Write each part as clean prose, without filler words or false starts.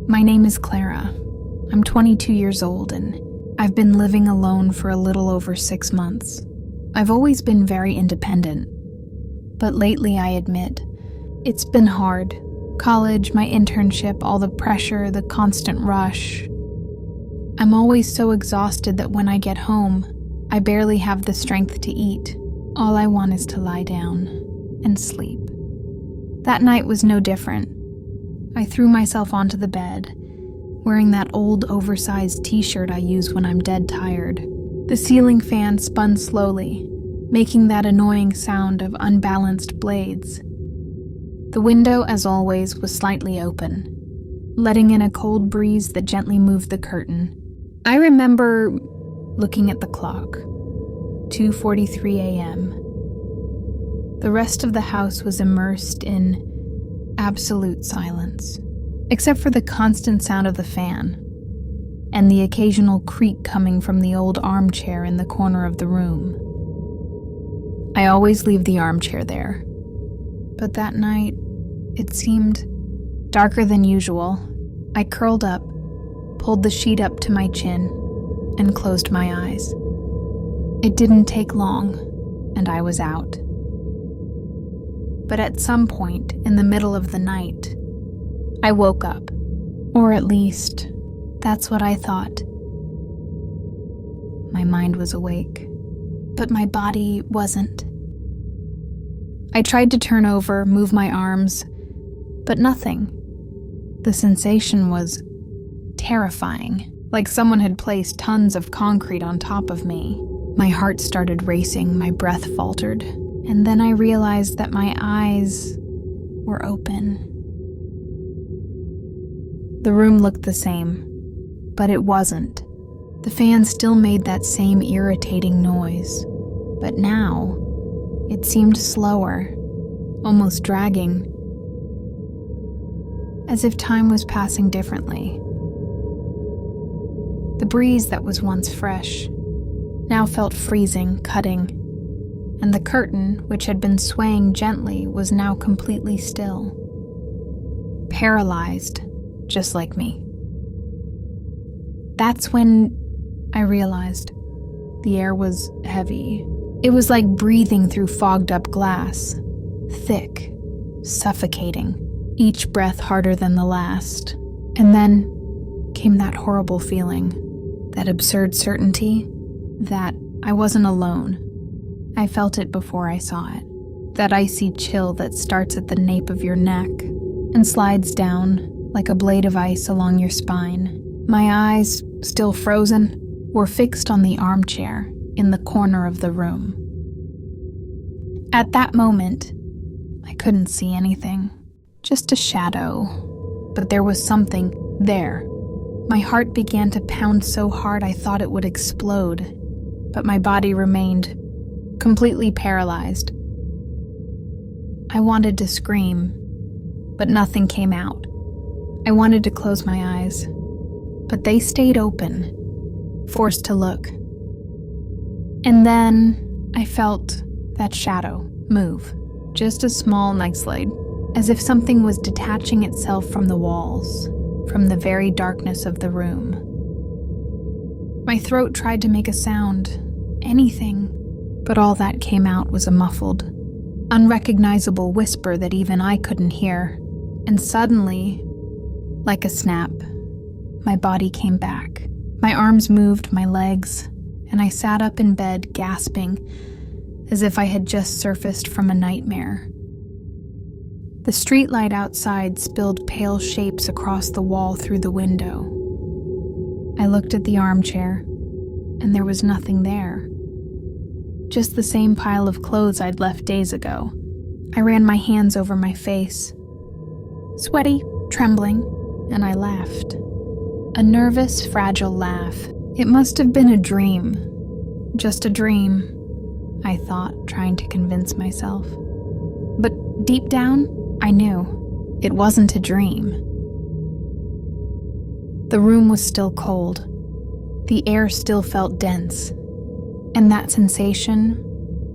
My name is Clara. I'm 22 years old and I've been living alone for a little over 6 months. I've always been very independent, but lately I admit, it's been hard. College, my internship, all the pressure, the constant rush. I'm always so exhausted that when I get home, I barely have the strength to eat. All I want is to lie down and sleep. That night was no different. I threw myself onto the bed, wearing that old oversized t-shirt I use when I'm dead tired. The ceiling fan spun slowly, making that annoying sound of unbalanced blades. The window, as always, was slightly open, letting in a cold breeze that gently moved the curtain. I remember looking at the clock, 2:43 a.m. The rest of the house was immersed in absolute silence, except for the constant sound of the fan and the occasional creak coming from the old armchair in the corner of the room. I always leave the armchair there, but that night, it seemed darker than usual. I curled up, pulled the sheet up to my chin, and closed my eyes. It didn't take long, and I was out. But at some point in the middle of the night, I woke up. Or at least, that's what I thought. My mind was awake, but my body wasn't. I tried to turn over, move my arms, but nothing. The sensation was terrifying, like someone had placed tons of concrete on top of me. My heart started racing, my breath faltered, and then I realized that my eyes were open. The room looked the same, but it wasn't. The fan still made that same irritating noise, but now it seemed slower, almost dragging, as if time was passing differently. The breeze that was once fresh now felt freezing, cutting, and the curtain, which had been swaying gently, was now completely still. Paralyzed, just like me. That's when I realized the air was heavy. It was like breathing through fogged up glass, thick, suffocating, each breath harder than the last. And then came that horrible feeling, that absurd certainty that I wasn't alone. I felt it before I saw it. That icy chill that starts at the nape of your neck and slides down like a blade of ice along your spine. My eyes, still frozen, were fixed on the armchair in the corner of the room. At that moment, I couldn't see anything, just a shadow, but there was something there. My heart began to pound so hard I thought it would explode, but my body remained completely paralyzed. I wanted to scream, but nothing came out. I wanted to close my eyes, but they stayed open, forced to look. And then I felt that shadow move, just a small nightslide, as if something was detaching itself from the walls, from the very darkness of the room. My throat tried to make a sound, anything, but all that came out was a muffled, unrecognizable whisper that even I couldn't hear. And suddenly, like a snap, my body came back. My arms moved, my legs, and I sat up in bed gasping as if I had just surfaced from a nightmare. The streetlight outside spilled pale shapes across the wall through the window. I looked at the armchair, and there was nothing there. Just the same pile of clothes I'd left days ago. I ran my hands over my face, sweaty, trembling, and I laughed. A nervous, fragile laugh. It must have been a dream. Just a dream, I thought, trying to convince myself. But deep down, I knew it wasn't a dream. The room was still cold. The air still felt dense. And that sensation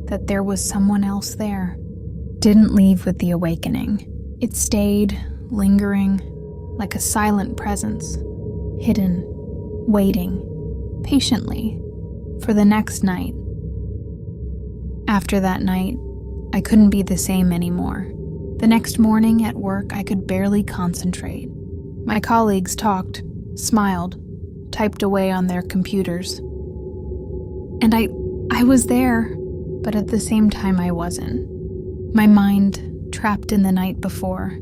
that there was someone else there didn't leave with the awakening. It stayed, lingering, like a silent presence, hidden, waiting, patiently, for the next night. After that night, I couldn't be the same anymore. The next morning at work, I could barely concentrate. My colleagues talked, smiled, typed away on their computers. And I was there, but at the same time I wasn't. My mind trapped in the night before.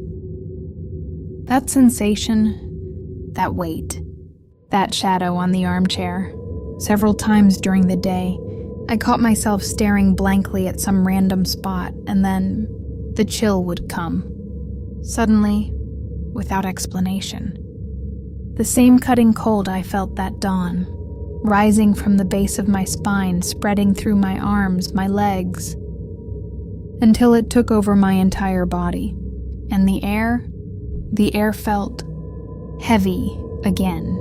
That sensation, that weight, that shadow on the armchair. Several times during the day, I caught myself staring blankly at some random spot, and then the chill would come. Suddenly, without explanation. The same cutting cold I felt that dawn, rising from the base of my spine, spreading through my arms, my legs, until it took over my entire body. And the air felt heavy again.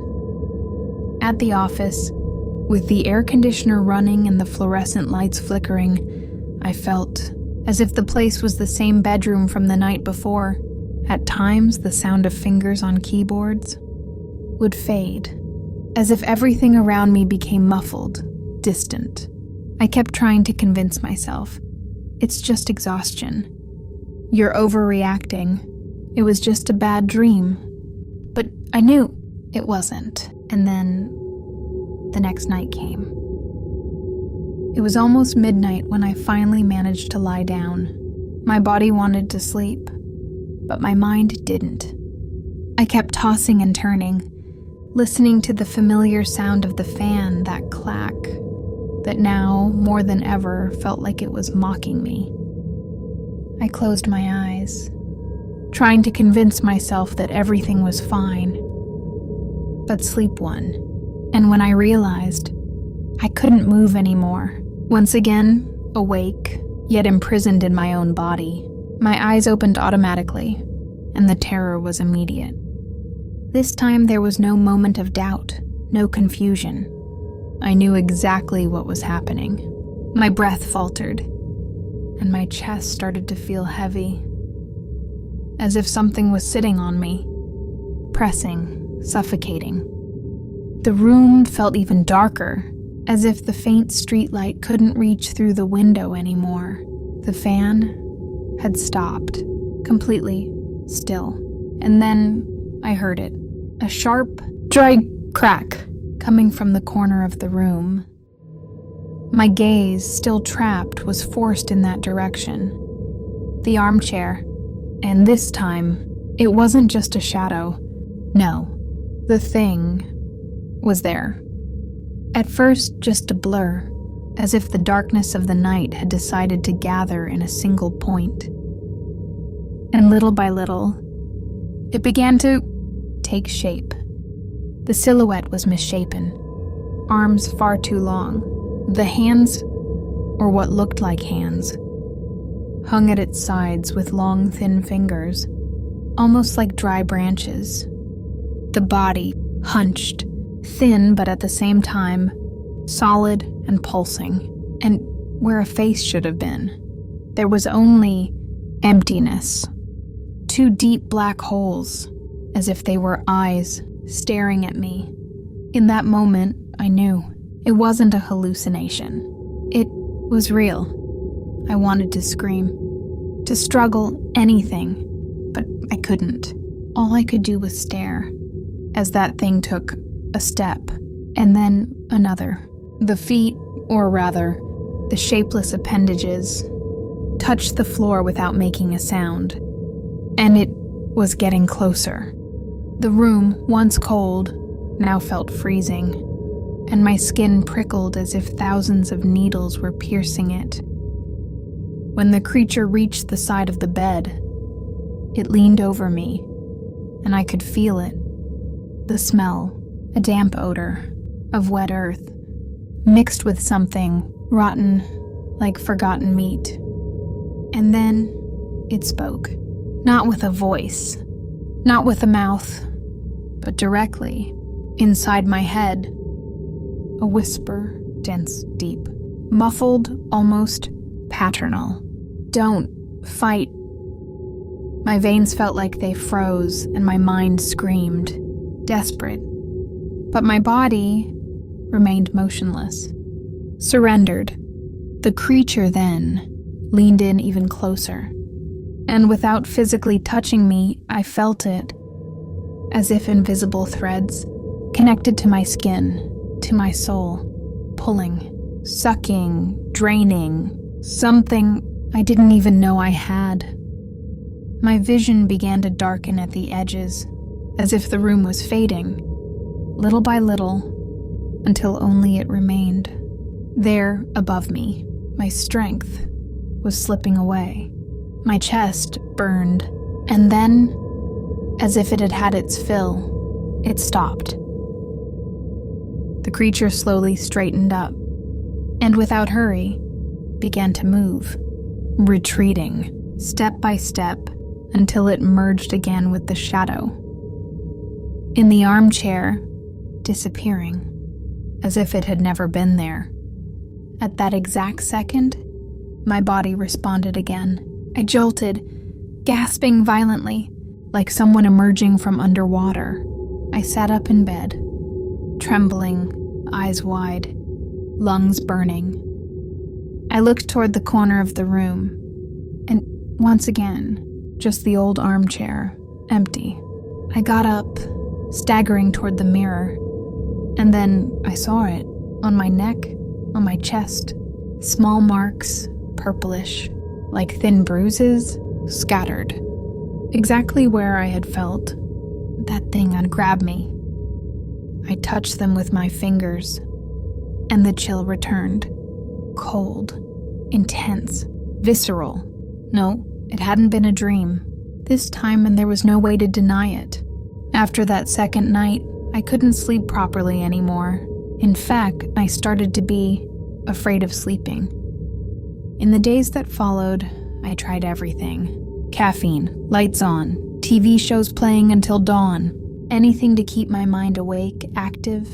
At the office, with the air conditioner running and the fluorescent lights flickering, I felt as if the place was the same bedroom from the night before. At times, the sound of fingers on keyboards would fade, as if everything around me became muffled, distant. I kept trying to convince myself, it's just exhaustion. You're overreacting. It was just a bad dream. But I knew it wasn't. And then the next night came. It was almost midnight when I finally managed to lie down. My body wanted to sleep, but my mind didn't. I kept tossing and turning, listening to the familiar sound of the fan, that clack, that now, more than ever, felt like it was mocking me. I closed my eyes, trying to convince myself that everything was fine. But sleep won, and when I realized, I couldn't move anymore. Once again, awake, yet imprisoned in my own body. My eyes opened automatically, and the terror was immediate. This time there was no moment of doubt, no confusion. I knew exactly what was happening. My breath faltered, and my chest started to feel heavy, as if something was sitting on me, pressing, suffocating. The room felt even darker, as if the faint streetlight couldn't reach through the window anymore. The fan had stopped, completely still. And then I heard it, a sharp, dry crack coming from the corner of the room. My gaze, still trapped, was forced in that direction. The armchair, and this time, it wasn't just a shadow. No, the thing was there. At first, just a blur, as if the darkness of the night had decided to gather in a single point. And little by little, it began to take shape. The silhouette was misshapen, arms far too long. The hands, or what looked like hands, hung at its sides with long, thin fingers, almost like dry branches. The body, hunched, thin but at the same time, solid and pulsing, and where a face should have been, there was only emptiness. Two deep black holes, as if they were eyes staring at me. In that moment, I knew it wasn't a hallucination. It was real. I wanted to scream, to struggle, anything, but I couldn't. All I could do was stare, as that thing took a step, and then another. The feet, or rather, the shapeless appendages, touched the floor without making a sound. And it was getting closer. The room, once cold, now felt freezing, and my skin prickled as if thousands of needles were piercing it. When the creature reached the side of the bed, it leaned over me, and I could feel it. The smell, a damp odor of wet earth, mixed with something rotten, like forgotten meat. And then it spoke. Not with a voice, not with a mouth, but directly, inside my head. A whisper, dense, deep, muffled, almost paternal. Don't fight. My veins felt like they froze and my mind screamed, desperate. But my body remained motionless, surrendered. The creature then leaned in even closer, and without physically touching me, I felt it, as if invisible threads connected to my skin, to my soul, pulling, sucking, draining, something I didn't even know I had. My vision began to darken at the edges, as if the room was fading, little by little, until only it remained. There, above me, my strength was slipping away. My chest burned, and then, as if it had had its fill, it stopped. The creature slowly straightened up, and without hurry, began to move, retreating, step by step, until it merged again with the shadow. In the armchair, disappearing, as if it had never been there. At that exact second, my body responded again. I jolted, gasping violently, like someone emerging from underwater. I sat up in bed, trembling, eyes wide, lungs burning. I looked toward the corner of the room, and once again, just the old armchair, empty. I got up, staggering toward the mirror, and then I saw it, on my neck, on my chest, small marks, purplish, like thin bruises, scattered. Exactly where I had felt that thing had grabbed me. I touched them with my fingers, and the chill returned. Cold, intense, visceral. No, it hadn't been a dream. This time, and there was no way to deny it. After that second night, I couldn't sleep properly anymore. In fact, I started to be afraid of sleeping. In the days that followed, I tried everything. Caffeine, lights on, TV shows playing until dawn. Anything to keep my mind awake, active,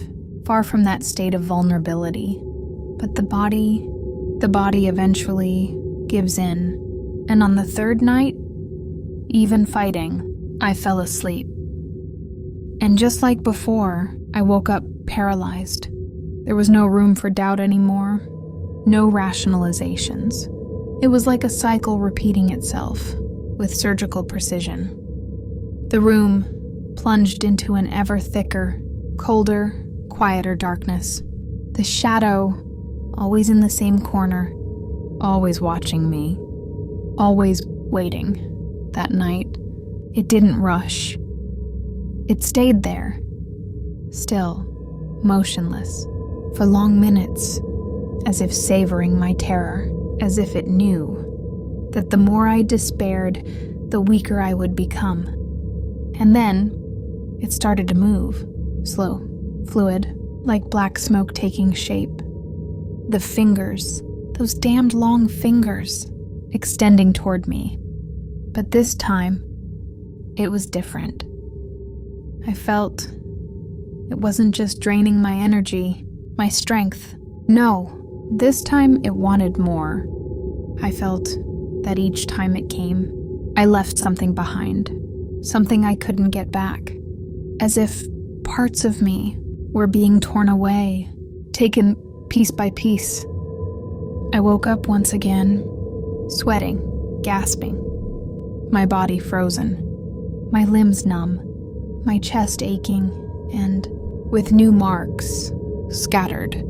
far from that state of vulnerability. But the body eventually gives in. And on the third night, even fighting, I fell asleep. And just like before, I woke up paralyzed. There was no room for doubt anymore, no rationalizations. It was like a cycle repeating itself, with surgical precision. The room plunged into an ever thicker, colder, quieter darkness. The shadow, always in the same corner, always watching me, always waiting. That night, it didn't rush. It stayed there, still, motionless, for long minutes, as if savoring my terror, as if it knew that the more I despaired, the weaker I would become. And then, it started to move, slow, fluid, like black smoke taking shape. The fingers, those damned long fingers, extending toward me. But this time, it was different. I felt it wasn't just draining my energy, my strength. No, this time it wanted more. I felt that each time it came, I left something behind, something I couldn't get back, as if parts of me were being torn away, taken piece by piece. I woke up once again, sweating, gasping, my body frozen, my limbs numb, my chest aching, and with new marks, scattered,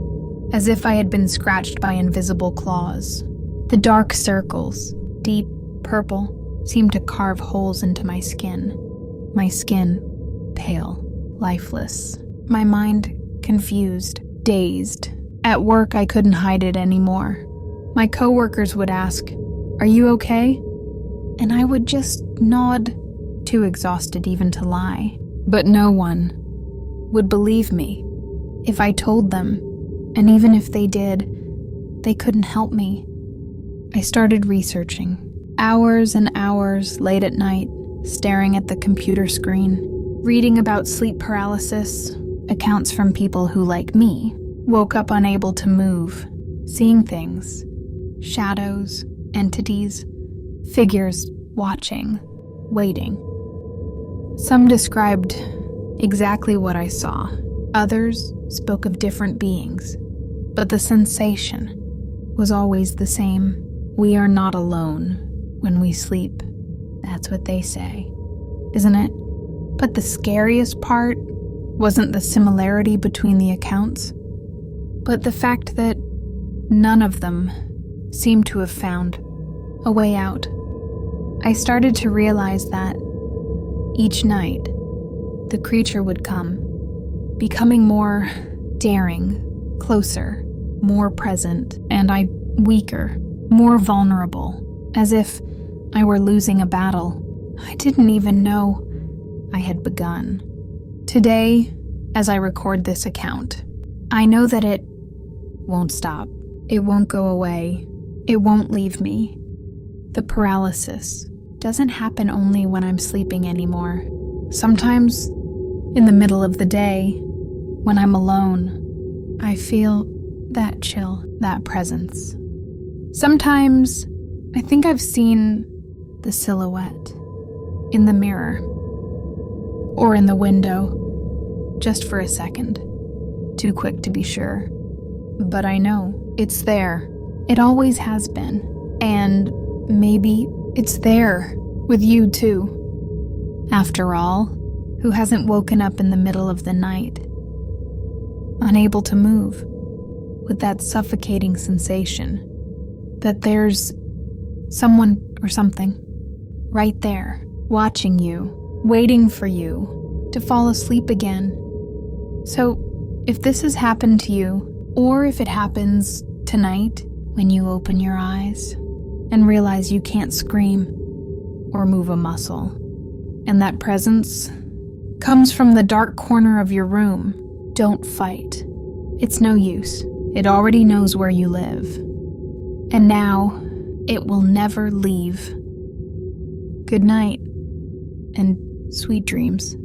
as if I had been scratched by invisible claws. The dark circles, deep purple, seemed to carve holes into my skin, pale, lifeless, my mind confused, dazed. At work, I couldn't hide it anymore. My coworkers would ask, "Are you okay?" And I would just nod, too exhausted even to lie. But no one would believe me if I told them, and even if they did, they couldn't help me. I started researching, hours and hours late at night, staring at the computer screen, reading about sleep paralysis, accounts from people who, like me, woke up unable to move, seeing things, shadows, entities, figures watching. waiting. Some described exactly what I saw. Others spoke of different beings. But the sensation was always the same. We are not alone when we sleep. That's what they say, isn't it? But the scariest part wasn't the similarity between the accounts, but the fact that none of them seemed to have found a way out. I started to realize that each night, the creature would come, becoming more daring, closer, more present, and weaker, more vulnerable, as if I were losing a battle I didn't even know I had begun. Today, as I record this account, I know that it won't stop. It won't go away. It won't leave me. The paralysis doesn't happen only when I'm sleeping anymore. Sometimes, in the middle of the day, when I'm alone, I feel that chill, that presence. Sometimes, I think I've seen the silhouette in the mirror or in the window, just for a second. Too quick to be sure. But I know it's there. It always has been. And maybe it's there with you too. After all, who hasn't woken up in the middle of the night, unable to move, with that suffocating sensation that there's someone or something right there, watching you, waiting for you to fall asleep again. So, if this has happened to you, or if it happens tonight when you open your eyes and realize you can't scream or move a muscle, and that presence comes from the dark corner of your room, don't fight. It's no use. It already knows where you live. And now, it will never leave. Good night, and sweet dreams.